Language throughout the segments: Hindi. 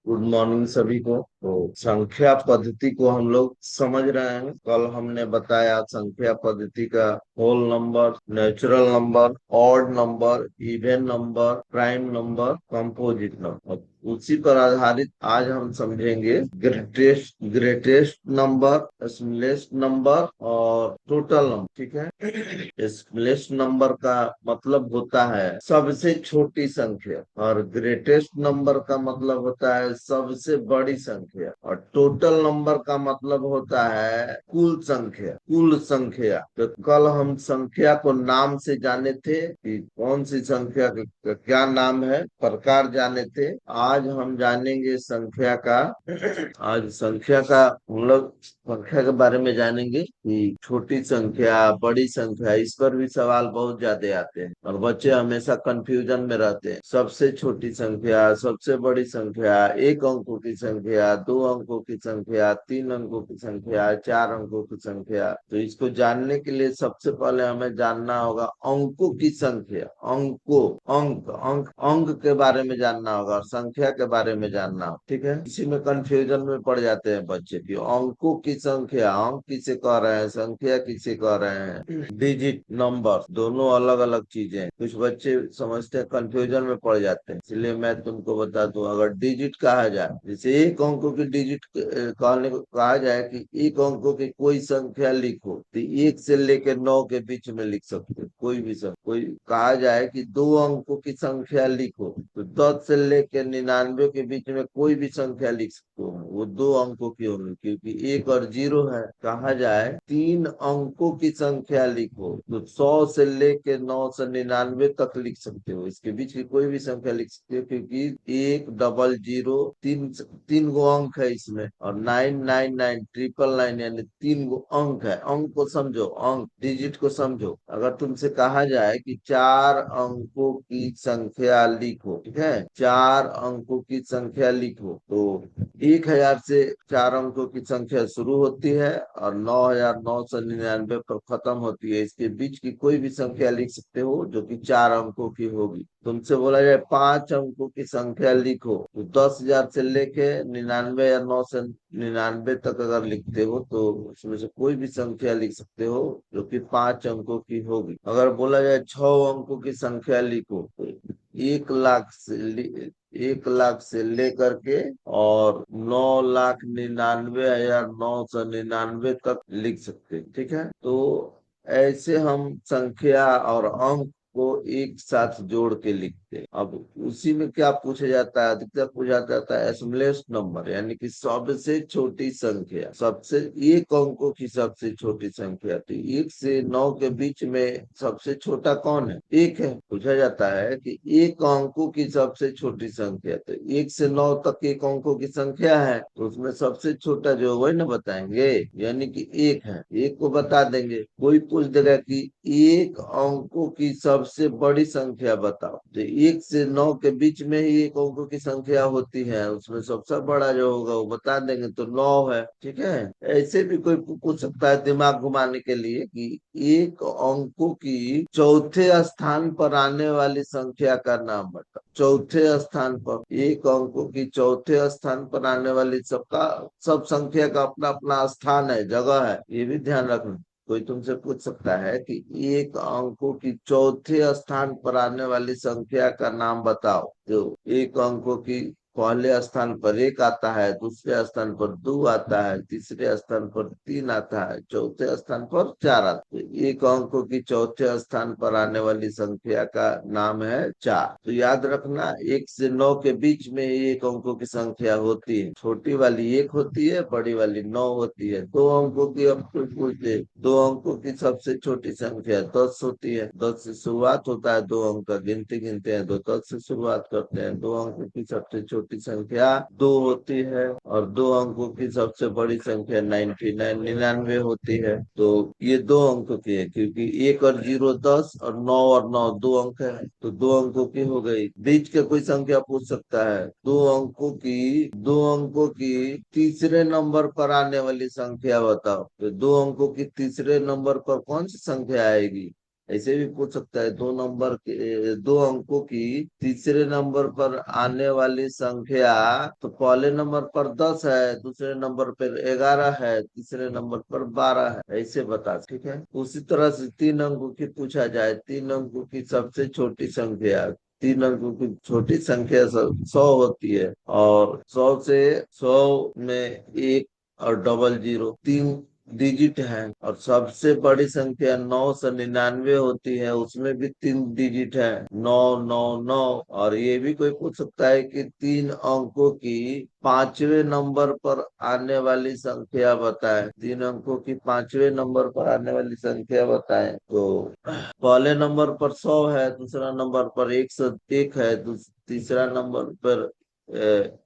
गुड मॉर्निंग सभी को। तो संख्या पद्धति को हम लोग समझ रहे हैं। कल हमने बताया संख्या पद्धति का whole number, natural number, odd number, even number, prime number, composite number. उसी पर आधारित आज हम समझेंगे ग्रेटेस्ट नंबर, स्मॉलेस्ट नंबर और टोटल नंबर। ठीक है। स्मॉलेस्ट नंबर का मतलब होता है सबसे छोटी संख्या, और ग्रेटेस्ट नंबर का मतलब होता है सबसे बड़ी संख्या, और टोटल नंबर का मतलब होता है कुल संख्या। तो कल हम संख्या को नाम से जाने थे कि कौन सी संख्या का क्या नाम है, प्रकार जाने थे। आज हम जानेंगे संख्या का आज संख्या का हम लोग संख्या के बारे में जानेंगे कि छोटी संख्या, बड़ी संख्या, इस पर भी सवाल बहुत ज्यादा आते हैं और बच्चे हमेशा कंफ्यूजन में रहते हैं। सबसे छोटी संख्या, सबसे बड़ी संख्या, एक अंकों की संख्या, दो अंकों की संख्या, तीन अंकों की संख्या, चार अंकों की संख्या। तो इसको जानने के लिए सबसे पहले हमें जानना होगा अंकों की संख्या। अंक के बारे में जानना होगा और संख्या के बारे में जानना होगा। ठीक है। इसी में कंफ्यूजन में पड़ जाते हैं बच्चे की अंकों की संख्या, अंक किसे कह रहे हैं, संख्या किसे कह रहे हैं। डिजिट, नंबर, दोनों अलग अलग चीजें हैं। कुछ बच्चे समझते हैं, कंफ्यूजन में पड़ जाते हैं। इसलिए मैं तुमको बता दूं, अगर डिजिट कहा जाए, जैसे एक अंकों की डिजिट कहने को कहा जाए कि एक अंकों की कोई संख्या लिखो, तो एक से लेकर 9 के बीच में लिख सकते हो कोई भी संख्या। कोई कहा जाए कि दो अंकों की संख्या लिखो, तो 10 से लेकर 99 के बीच में कोई भी संख्या लिख सकते हो, वो दो अंकों की होगी, क्योंकि एक और जीरो है। कहा जाए तीन अंकों की संख्या लिखो, तो 100 से लेके 999 तक लिख सकते हो। इसके बीच की कोई भी संख्या लिख सकते हो, क्योंकि एक डबल जीरो, तीन तीन गो अंक है इसमें, और 999 ट्रिपल नाइन, यानी तीन गो अंक है। अंक को समझो, अंक डिजिट को समझो। अगर तुमसे कहा जाए कि चार अंकों की संख्या लिखो, ठीक है, चार अंकों की संख्या लिखो, तो 1000 से चार अंकों की संख्या शुरू होती है और 9999 पर खत्म होती है। इसके बीच की कोई भी संख्या लिख सकते हो जो कि चार अंकों की होगी। तुमसे बोला जाए पांच अंकों की संख्या लिखो, तो 10,000 से लेके 99 या 999 तक अगर लिखते हो तो उसमें से कोई भी संख्या लिख सकते हो जो कि पांच अंकों की होगी। अगर बोला जाए 6 अंकों की संख्या लिखो, तो 1 लाख से लेकर के और 9,99,999 तक लिख सकते हैं। ठीक है। तो ऐसे हम संख्या और अंक को एक साथ जोड़ के लिखते हैं। अब उसी में क्या पूछा जाता है, अधिकतर पूछा जाता है स्मॉलेस्ट नंबर, यानी कि सबसे छोटी संख्या, सबसे एक अंकों की सबसे छोटी संख्या। तो 1 से 9 के बीच में सबसे छोटा कौन है? एक है। पूछा जाता है कि एक अंकों की सबसे छोटी संख्या, तो 1 से 9 तक एक अंकों की संख्या है, तो उसमें सबसे छोटा जो वही ना बताएंगे, यानी कि एक है, एक को बता देंगे। कोई पूछ देगा कि एक अंकों की सबसे बड़ी संख्या बताओ, तो 1 से 9 के बीच में ही एक अंकों की संख्या होती है, उसमें सबसे बड़ा जो होगा वो बता देंगे, तो 9 है। ठीक है। ऐसे भी कोई पूछ सकता है दिमाग घुमाने के लिए कि एक अंकों की चौथे स्थान पर आने वाली संख्या का नाम बताओ। चौथे स्थान पर, एक अंकों की चौथे स्थान पर आने वाली सबका, सब संख्या का अपना अपना स्थान है, जगह है, ये भी ध्यान रखना। कोई तुमसे पूछ सकता है कि एक अंकों की चौथे स्थान पर आने वाली संख्या का नाम बताओ, तो एक अंकों की पहले स्थान पर एक आता है, दूसरे स्थान पर दो आता है, तीसरे स्थान पर तीन आता है, चौथे स्थान पर चार आता है। एक अंकों की चौथे स्थान पर आने वाली संख्या का नाम है चार। तो याद रखना, 1 से 9 के बीच में ही एक अंकों की संख्या होती है। छोटी वाली एक होती है, बड़ी वाली 9 होती है। दो अंकों की अब कोई पूछते, दो अंकों की सबसे छोटी संख्या 10 होती है। 10 से शुरुआत होता है, दो अंक का गिनती गिनते हैं, दो 10 से शुरुआत करते हैं। दो अंकों की सबसे छोटी संख्या दो होती है, और दो अंकों की सबसे बड़ी संख्या 99 99 होती है। तो ये दो अंकों की है, क्योंकि एक और जीरो 10, और 9 दो अंक है, तो दो अंकों की हो गई। बीच के कोई संख्या पूछ सकता है, दो अंकों की तीसरे नंबर पर आने वाली संख्या बताओ, तो दो अंकों की तीसरे नंबर पर कौन सी संख्या आएगी? ऐसे भी पूछ सकता है, दो अंकों की तीसरे नंबर पर आने वाली संख्या, तो पहले नंबर पर 10 है, दूसरे नंबर पर 11 है, तीसरे नंबर पर 12 है, ऐसे बता। ठीक है, उसी तरह से 3 अंकों की पूछा जाए, 3 अंकों की सबसे छोटी संख्या, 3 अंकों की छोटी संख्या 100 होती है, और 100 में एक और डबल जीरो, 3 डिजिट है। और सबसे बड़ी संख्या 999 होती है, उसमें भी 3 डिजिट है, 999। और ये भी कोई पूछ सकता है कि 3 अंकों की पांचवें नंबर पर आने वाली संख्या बताएं, 3 अंकों की पांचवें नंबर पर आने वाली संख्या बताएं। तो पहले नंबर पर 100 है, दूसरा नंबर पर 101 है, तीसरा नंबर पर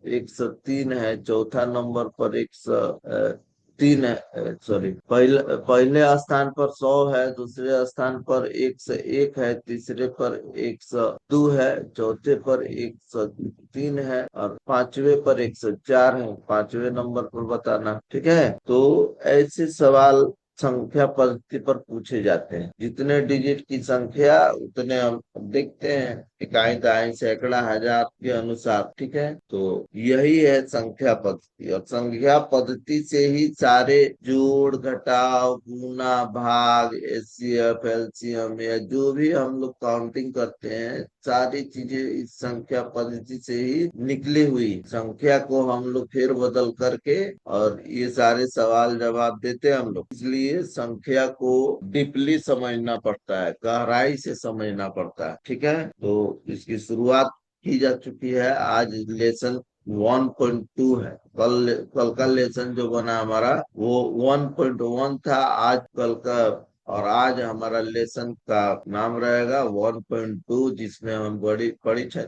103 है, चौथा नंबर पर 103 है, सॉरी, पहले स्थान पर 100 है, दूसरे स्थान पर 101 है, तीसरे पर 102 है, चौथे पर 103 है, और पांचवे पर 104 है, पांचवे नंबर पर बताना। ठीक है, तो ऐसे सवाल संख्या पद्धति पर पूछे जाते हैं। जितने डिजिट की संख्या उतने हम देखते हैं, इकाई दहाई सैकड़ा हजार के अनुसार। ठीक है, तो यही है संख्या पद्धति, और संख्या पद्धति से ही सारे जोड़ घटाव गुणा भाग एचसीएफ एलसीएम या जो भी हम लोग काउंटिंग करते हैं, सारी चीजें इस संख्या पद्धति से ही निकली हुई। संख्या को हम लोग फेर बदल करके और ये सारे सवाल जवाब देते हैं हम लोग। इसलिए संख्या को डीपली समझना पड़ता है, गहराई से समझना पड़ता है। ठीक है, तो इसकी शुरुआत की जा चुकी है। आज लेसन 1.2 है। कल कल का लेसन जो बना हमारा वो 1.1 था, आज कल का, और आज हमारा लेसन का नाम रहेगा 1.2, जिसमें हम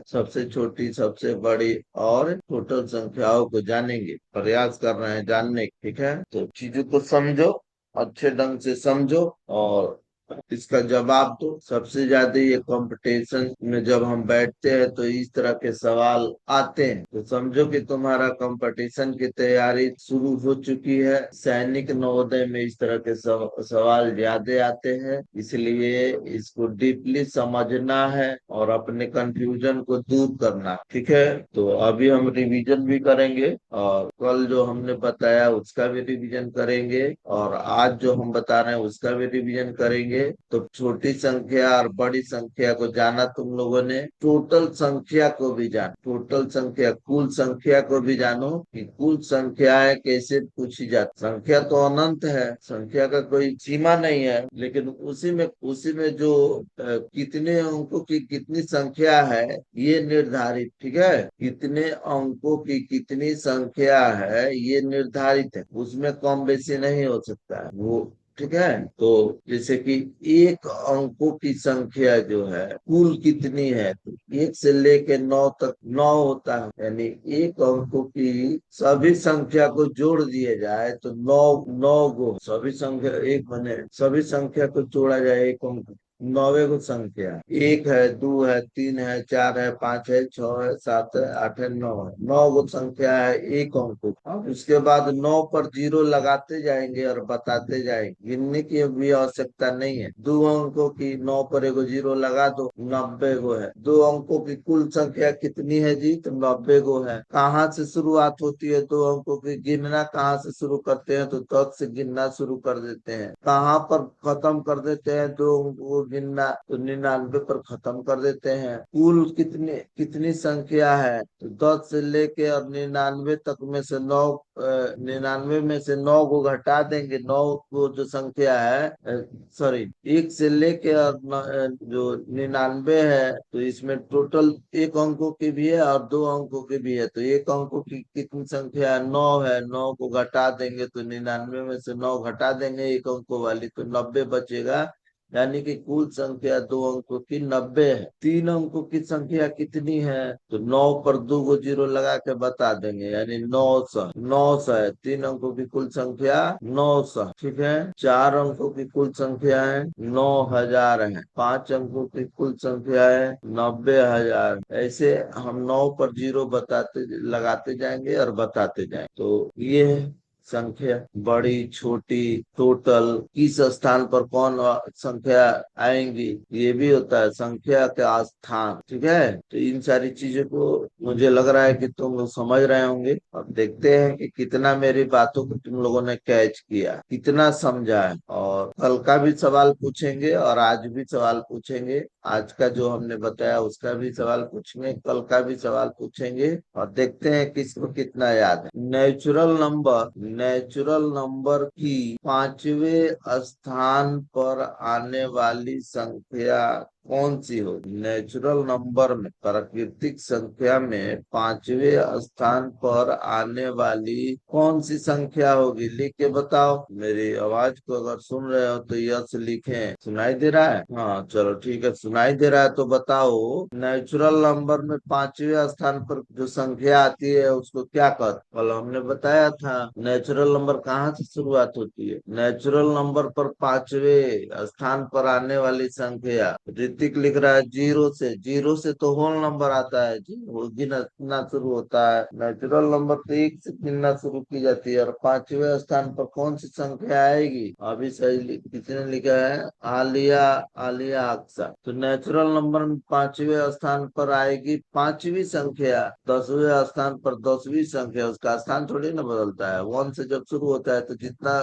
सबसे छोटी सबसे बड़ी और टोटल संख्याओं को जानेंगे, प्रयास कर रहे हैं जानने। ठीक है, तो चीजों को समझो, अच्छे ढंग से समझो और इसका जवाब दो। सबसे ज्यादा ये कंपटीशन में जब हम बैठते हैं तो इस तरह के सवाल आते हैं, तो समझो कि तुम्हारा कंपटीशन की तैयारी शुरू हो चुकी है। सैनिक नवोदय में इस तरह के सवाल ज्यादा आते हैं, इसलिए इसको डीपली समझना है और अपने कंफ्यूजन को दूर करना। ठीक है, तो अभी हम रिवीजन भी करेंगे, और कल जो हमने बताया उसका भी रिवीजन करेंगे, और आज जो हम बता रहे हैं उसका भी रिवीजन करेंगे। तो छोटी संख्या और बड़ी संख्या को जाना तुम लोगों ने, टोटल संख्या को भी जान, टोटल संख्या कुल संख्या को भी जानो कि कुल संख्याएं कैसे पूछी जाती। संख्या तो अनंत है, संख्या का कोई सीमा नहीं है, लेकिन उसी में जो कितने अंकों की कितनी संख्या है ये निर्धारित। ठीक है, कितने अंकों की कितनी संख्या है ये निर्धारित है, उसमें कम बेसी नहीं हो सकता है वो। ठीक है, तो जैसे कि एक अंकों की संख्या जो है कुल कितनी है, तो 1 से लेके 9 तक 9 होता है, यानी एक अंकों की सभी संख्या को जोड़ दिए जाए तो 9 9 गो सभी संख्या, एक बने सभी संख्या को जोड़ा जाए एक अंक, 9वें को संख्या, 1 है, 2 है, 3 है, 4 है, 5 है, 6 है, 7 है, 8 है, 9 है, 9 गो संख्या है एक अंक। अब उसके बाद 9 पर जीरो लगाते जाएंगे और बताते जाएंगे, गिनने की भी आवश्यकता नहीं है। 2 अंकों की 9 पर एगो जीरो लगा दो, 90 गो है। 2 अंकों की कुल संख्या कितनी है जी, तो 90 गो है। कहाँ से शुरुआत होती है 2 अंकों की, गिनना कहाँ से शुरू करते हैं, तो 10 से गिनना शुरू कर देते हैं। कहाँ पर खत्म कर देते हैं 2 अंकों को गिनना, तो 99 पर खत्म कर देते हैं। कुल कितनी संख्या है, तो 10 से लेके और 99 तक में से 99 में से 9 को घटा देंगे। 9 को जो संख्या है, सॉरी, 1 से लेके और जो 99 है, तो इसमें टोटल एक अंकों की भी है और 2 अंकों की भी है। तो एक अंकों की कितनी संख्या है, 9 है, 9 को घटा देंगे तो 99 में से 9 घटा देंगे एक अंकों वाली, तो 90 बचेगा। यानी कि कुल संख्या 2 अंकों की 90 है। 3 अंकों की संख्या कितनी है, तो 9 पर 2 को जीरो लगा के बता देंगे, यानी 900। 900 है 3 अंकों की कुल संख्या, 900। ठीक है, 4 अंकों की कुल संख्या है 9000 है, 5 अंकों की कुल संख्या है 90,000। ऐसे हम 9 पर जीरो बताते लगाते जाएंगे और बताते जाएंगे। तो ये संख्या, बड़ी छोटी, टोटल, किस स्थान पर कौन संख्या आएंगी, ये भी होता है संख्या का स्थान। ठीक है, तो इन सारी चीजों को मुझे लग रहा है कि तुम लोग समझ रहे होंगे। अब देखते हैं कि कितना मेरी बातों को तुम लोगों ने कैच किया, कितना समझा है। और कल का भी सवाल पूछेंगे और आज भी सवाल पूछेंगे। आज का जो हमने बताया उसका भी सवाल पूछेंगे, कल का भी सवाल पूछेंगे, और देखते हैं किसको कितना याद है। नेचुरल नंबर की पांचवें स्थान पर आने वाली संख्या कौन सी होगी? नेचुरल नंबर में, प्राकृतिक संख्या में पांचवें स्थान पर आने वाली कौन सी संख्या होगी? लिख के बताओ। मेरी आवाज को अगर सुन रहे हो तो यस लिखें। सुनाई दे रहा है? हाँ चलो ठीक है, सुनाई दे रहा है तो बताओ। नेचुरल नंबर में पांचवें स्थान पर जो संख्या आती है उसको क्या कहते? कल हमने बताया था नेचुरल नंबर कहाँ से शुरुआत होती है। नेचुरल नंबर पर पांचवें स्थान पर आने वाली संख्या, ऋतिक लिख रहा है जीरो से। जीरो से तो होल नंबर आता है जी, वो गिनना शुरू होता है। नेचुरल नंबर तो एक से गिनना शुरू की जाती है। और पांचवें स्थान पर कौन सी संख्या आएगी? अभी सही किसने लिखा है? आलिया, आलिया अक्सा। तो नेचुरल नंबर में पांचवें स्थान पर आएगी पांचवी संख्या, 10वें स्थान पर 10वीं संख्या। उसका स्थान थोड़ी ना बदलता है, वन से जब शुरू होता है तो जितना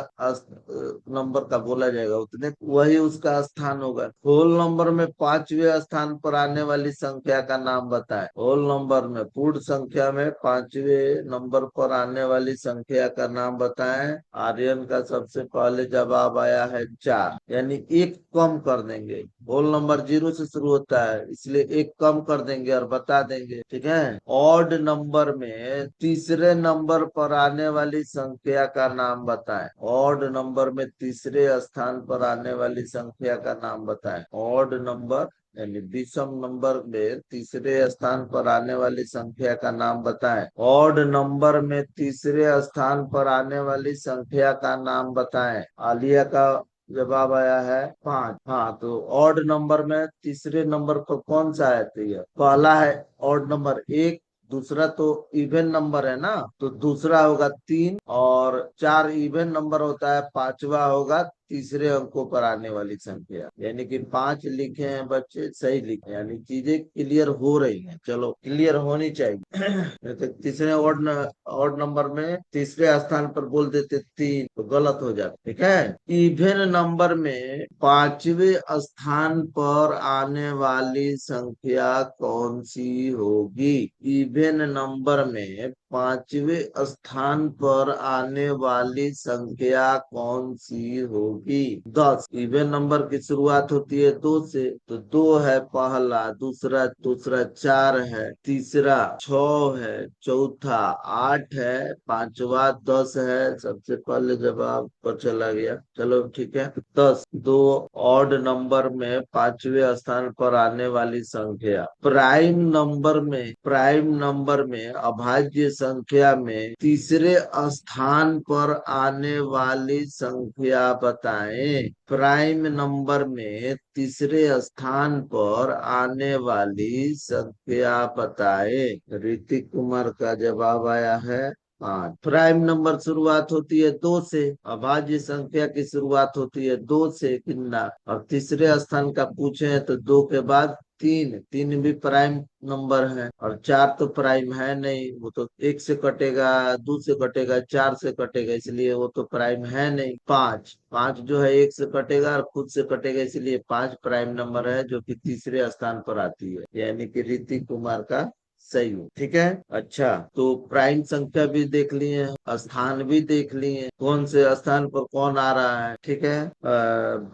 नंबर का बोला जाएगा उतने वही उसका स्थान होगा। होल नंबर में पांचवें स्थान पर आने वाली संख्या का नाम बताएं। होल नंबर में, पूर्ण संख्या में पांचवें नंबर पर आने वाली संख्या का नाम बताएं। आर्यन का सबसे पहले जवाब आया है 4, यानी एक कम कर देंगे। होल नंबर जीरो से शुरू होता है इसलिए एक कम कर देंगे और बता देंगे। ठीक है। ऑड नंबर में तीसरे नंबर पर आने वाली संख्या का नाम बताएं। ऑड नंबर में तीसरे स्थान पर आने वाली संख्या का नाम बताएं। ऑड नंबर यानी विषम नंबर में तीसरे स्थान पर आने वाली संख्या का नाम बताएं। ऑड नंबर में तीसरे स्थान पर आने वाली संख्या का नाम बताएं। आलिया का जवाब आया है 5। हाँ, तो ऑड नंबर में तीसरे नंबर पर कौन सा है? तो ये पहला है ऑड नंबर 1, दूसरा तो इवन नंबर है ना, तो दूसरा होगा 3, और 4 इवन नंबर होता है, पांचवा होगा तीसरे अंकों पर आने वाली संख्या। यानी कि 5 लिखे हैं बच्चे, सही लिखे, यानी चीजें क्लियर हो रही हैं। चलो, क्लियर होनी चाहिए। नहीं तो तीसरे ऑड नंबर में तीसरे स्थान पर बोल देते 3 तो गलत हो जाता। ठीक है। इवन नंबर में पांचवे स्थान पर आने वाली संख्या कौन सी होगी? इवन नंबर में पांचवे स्थान पर आने वाली संख्या कौन सी होगी? 10। इवन नंबर की शुरुआत होती है 2 से, तो 2 है पहला, दूसरा दूसरा 4 है, तीसरा 6 है, चौथा 8 है, पांचवा 10 है। सबसे पहले जवाब पर चला गया। चलो ठीक है। 10। दो ऑड नंबर में पांचवे स्थान पर आने वाली संख्या। प्राइम नंबर में अभाज्य संख्या में तीसरे स्थान पर आने वाली संख्या बताएं। प्राइम नंबर में तीसरे स्थान पर आने वाली संख्या बताएं। ऋतिक कुमार का जवाब आया है 5। प्राइम नंबर शुरुआत होती है 2 से, अभाज्य संख्या की शुरुआत होती है 2 से गिनना। और तीसरे स्थान का पूछे हैं तो 2 के बाद 3, 3 भी प्राइम नंबर है। और 4 तो प्राइम है नहीं, वो तो 1 से कटेगा, 2 से कटेगा, 4 से कटेगा, इसलिए वो तो प्राइम है नहीं। 5, 5 जो है 1 से कटेगा और खुद से कटेगा, इसलिए 5 प्राइम नंबर है जो कि तीसरे स्थान पर आती है, यानी कि ऋतिक कुमार का सही हो। ठीक है। अच्छा, तो प्राइम संख्या भी देख लिए, स्थान भी देख लिए, कौन से स्थान पर कौन आ रहा है। ठीक है।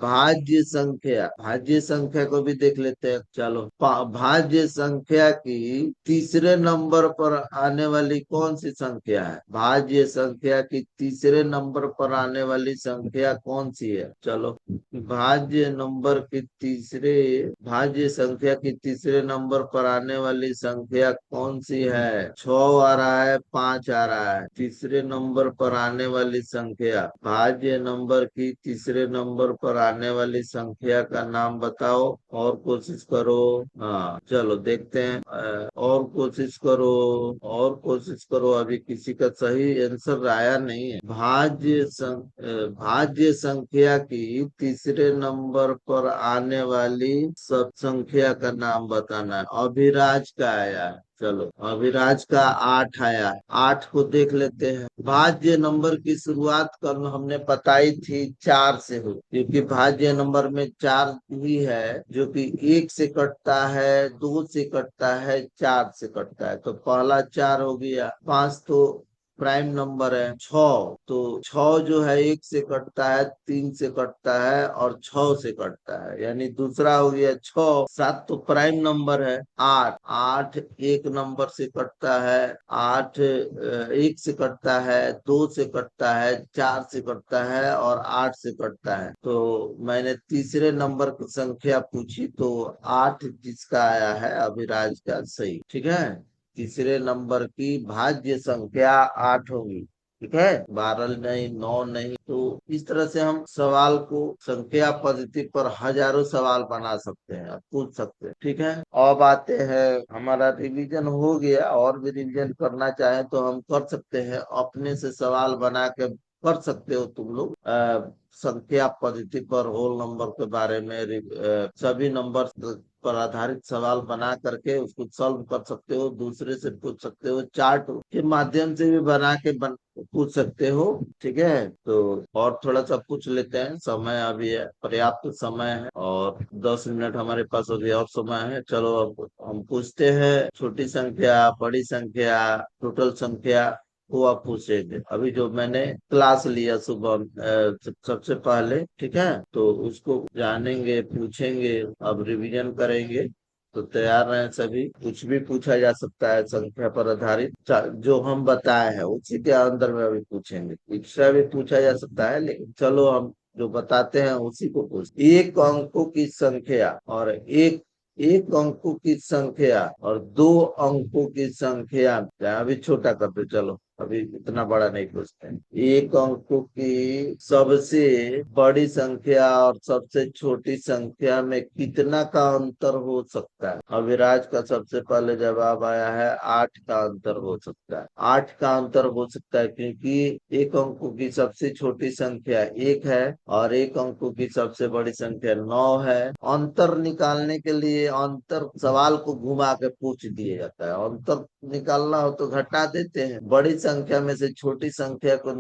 भाज्य संख्या को भी देख लेते हैं। चलो, भाज्य संख्या की तीसरे नंबर पर आने वाली कौन सी संख्या है? भाज्य संख्या की तीसरे नंबर पर आने वाली संख्या कौन सी है? चलो, भाज्य संख्या की तीसरे नंबर पर आने वाली संख्या कौन सी है? 6 आ रहा है, 5 आ रहा है। तीसरे नंबर पर आने वाली संख्या, भाज्य नंबर की तीसरे नंबर पर आने वाली संख्या का नाम बताओ। और कोशिश करो। हाँ चलो देखते हैं। और कोशिश करो, और कोशिश करो। अभी किसी का सही आंसर आया नहीं है। भाज्य संख्या की तीसरे नंबर पर आने वाली सब संख्या का नाम बताना है। अभिराज का आया है। चलो अभिराज का 8 आया है। 8 को देख लेते हैं। भाज्य नंबर की शुरुआत कल हमने बताई थी 4 से हो, क्योंकि भाज्य नंबर में 4 ही है जो कि 1 से कटता है, 2 से कटता है, 4 से कटता है। तो पहला 4 हो गया। 5 तो प्राइम नंबर है। 6 तो 6 जो है 1 से कटता है, 3 से कटता है और 6 से कटता है, यानी दूसरा हो गया 6। 7 तो प्राइम नंबर है। 8 8 एक नंबर से कटता है। 8 1 से कटता है, 2 से कटता है, 4 से कटता है और 8 से कटता है। तो मैंने तीसरे नंबर की संख्या पूछी तो 8 जिसका आया है अभिराज का सही। ठीक है, तीसरे नंबर की भाज्य संख्या 8 होगी। ठीक है, 12 नहीं, 9 नहीं। तो इस तरह से हम सवाल को संख्या पद्धति पर हजारों सवाल बना सकते हैं, पूछ सकते हैं। ठीक है, अब आते हैं, हमारा रिवीजन हो गया। और भी रिवीजन करना चाहे तो हम कर सकते हैं, अपने से सवाल बना के कर सकते हो तुम लोग। संख्या पद्धति पर होल नंबर के बारे में सभी नंबर पर आधारित सवाल बना करके उसको सॉल्व कर सकते हो, दूसरे से पूछ सकते हो, चार्ट के माध्यम से भी बना के पूछ सकते हो। ठीक है, तो और थोड़ा सा पूछ लेते हैं, समय अभी है, पर्याप्त समय है और 10 मिनट हमारे पास अभी और समय है। चलो अब हम पूछते हैं, छोटी संख्या, बड़ी संख्या, टोटल संख्या वो आप पूछेंगे। अभी जो मैंने क्लास लिया सुबह सबसे पहले, ठीक है, तो उसको जानेंगे, पूछेंगे, अब रिवीजन करेंगे। तो तैयार रहें सभी, कुछ भी पूछा जा सकता है संख्या पर आधारित। जो हम बताए हैं उसी के अंदर में अभी पूछेंगे, इससे भी पूछा जा सकता है, लेकिन चलो हम जो बताते हैं उसी को पूछ। एक अंकों की संख्या और एक एक अंकों की संख्या और 2 अंकों की संख्या, अभी छोटा कर दो, चलो अभी इतना बड़ा नहीं पूछते हैं। एक अंकों की सबसे बड़ी संख्या और सबसे छोटी संख्या में कितना का अंतर हो सकता है? अविराज का सबसे पहले जवाब आया है 8 का अंतर हो सकता है। 8 का अंतर हो सकता है क्योंकि एक अंकों की सबसे छोटी संख्या 1 है और एक अंकों की सबसे बड़ी संख्या 9 है। अंतर निकालने के लिए अंतर सवाल को घुमा के पूछ दिया जाता है। अंतर निकालना हो तो घटा देते हैं, बड़ी संख्या में से छोटी संख्या को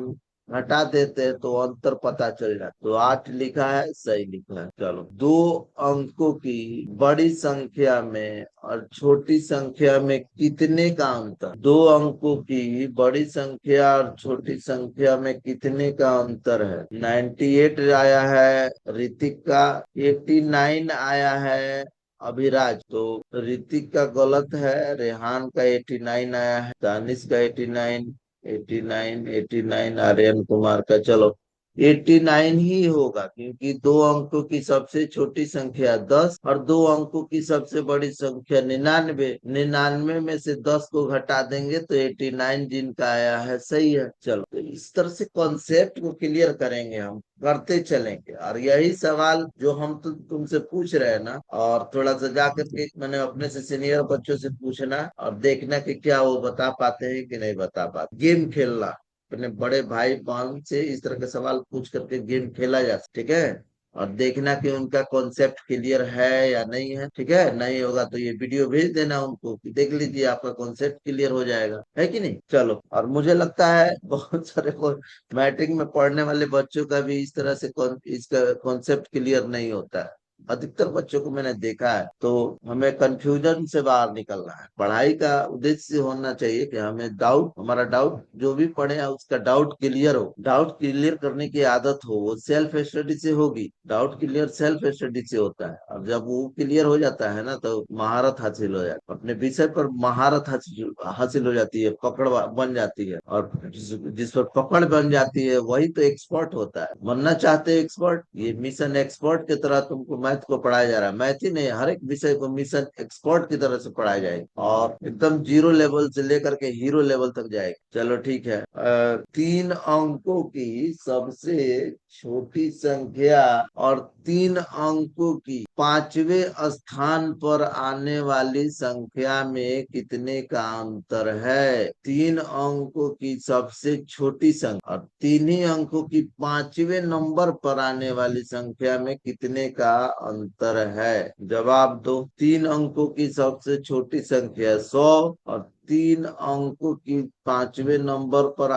घटा देते हैं तो अंतर पता चल जाता है। तो 8 लिखा है, सही लिखा है। चलो, 2 अंकों की बड़ी संख्या में और छोटी संख्या में कितने का अंतर? 2 अंकों की बड़ी संख्या और छोटी संख्या में कितने का अंतर है? 98 आया है ऋतिक का, 89 आया है अभिराज। तो ऋतिक का गलत है, रेहान का 89 आया है, दानिश का 89, 89, 89 आर्यन कुमार का। चलो 89 ही होगा, क्योंकि 2 अंकों की सबसे छोटी संख्या 10 और 2 अंकों की सबसे बड़ी संख्या 99। 99 में से 10 को घटा देंगे तो 89 जिनका आया है सही है। चलो, तो इस तरह से कॉन्सेप्ट को क्लियर करेंगे, हम करते चलेंगे। और यही सवाल जो हम तुमसे पूछ रहे हैं ना, और थोड़ा सा जाकर के मैंने अपने से सीनियर बच्चों से पूछना और देखना कि क्या वो बता पाते हैं कि नहीं बता पाते। गेम खेलना, अपने बड़े भाई बहन से इस तरह के सवाल पूछ करके गेम खेला जा सकता है। ठीक है, और देखना कि उनका कॉन्सेप्ट क्लियर है या नहीं है। ठीक है, नहीं होगा तो ये वीडियो भेज देना उनको कि देख लीजिए, आपका कॉन्सेप्ट क्लियर हो जाएगा, है कि नहीं। चलो, और मुझे लगता है बहुत सारे मैट्रिक में पढ़ने वाले बच्चों का भी इस तरह से इसका कॉन्सेप्ट क्लियर नहीं होता है। अधिकतर बच्चों को मैंने देखा है। तो हमें कंफ्यूजन से बाहर निकलना है। पढ़ाई का उद्देश्य होना चाहिए कि हमें डाउट, हमारा डाउट जो भी पढ़े हैं उसका डाउट क्लियर हो, डाउट क्लियर करने की आदत हो। वो सेल्फ स्टडी से होगी, डाउट क्लियर सेल्फ स्टडी से होता है। और जब वो क्लियर हो जाता है ना, तो महारत हासिल हो जाती है, अपने विषय पर महारत हासिल हो जाती है, पकड़ बन जाती है। और जिस पर पकड़ बन जाती है वही तो एक्सपर्ट होता है। बनना चाहते हैं एक्सपर्ट, ये मिशन एक्सपर्ट की तरह तुमको मैथ को पढ़ाया जा रहा है, मैथ ही नहीं हर एक विषय को मिशन एक्सपर्ट की तरह से पढ़ाया जाएगा और एकदम जीरो लेवल से लेकर के हीरो लेवल तक जाएगा। चलो ठीक है। 3 अंकों की सबसे छोटी संख्या और 3 अंकों की 5वें स्थान पर आने वाली संख्या में कितने का अंतर है? 3 अंकों की सबसे छोटी संख्या और 3 ही अंकों की 5वें नंबर पर आने वाली संख्या में कितने का अंतर है? जवाब दो। 3 अंकों की सबसे छोटी संख्या 100 और 3 अंकों की 5वें नंबर पर